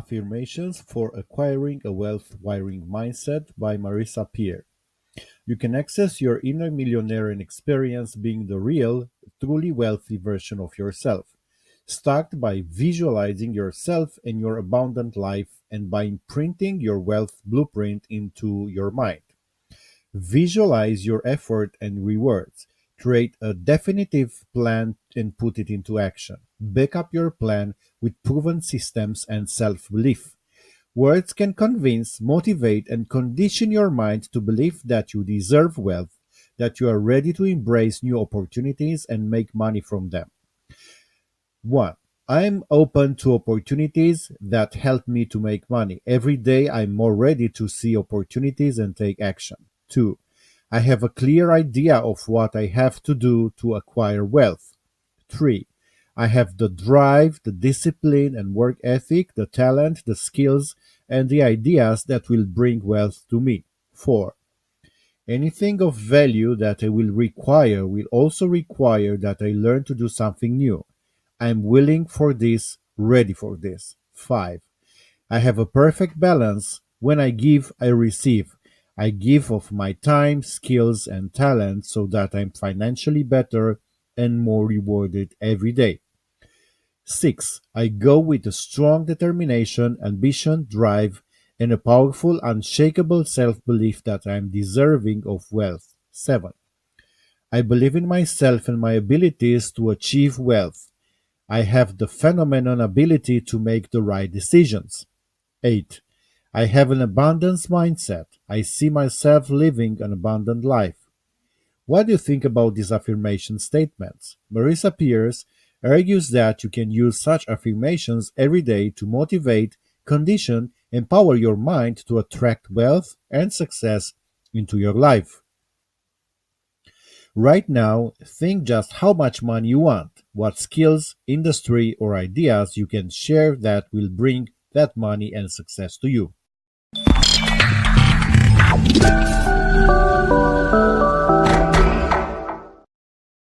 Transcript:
Affirmations for Acquiring a Wealth Wiring Mindset by Marisa. You can access your inner millionaire and experience being the real, truly wealthy version of yourself. Start by visualizing yourself and your abundant life and by imprinting your wealth blueprint into your mind. Visualize your effort and rewards. Create a definitive plan and put it into action. Back up your plan with proven systems and self belief. Words can convince, motivate, and condition your mind to believe that you deserve wealth, that you are ready to embrace new opportunities and make money from them. 1. I'm open to opportunities that help me to make money. Every day I'm more ready to see opportunities and take action. 2. I have a clear idea of what I have to do to acquire wealth. 3. I have the drive, the discipline and work ethic, the talent, the skills, and the ideas that will bring wealth to me. 4. Anything of value that I will also require that I learn to do something new. I'm willing for this, ready for this. 5. I have a perfect balance. When I give, I receive. I give of my time, skills, and talent so that I'm financially better and more rewarded every day. 6. I go with a strong determination, ambition, drive, and a powerful, unshakable self belief that I am deserving of wealth. 7. I believe in myself and my abilities to achieve wealth. I have the phenomenon ability to make the right decisions. 8. I have an abundance mindset. I see myself living an abundant life. What do you think about these affirmation statements? Marisa argues that you can use such affirmations every day to motivate, condition, empower your mind to attract wealth and success into your life. Right now, think just how much money you want, what skills, industry, or ideas you can share that will bring that money and success to you.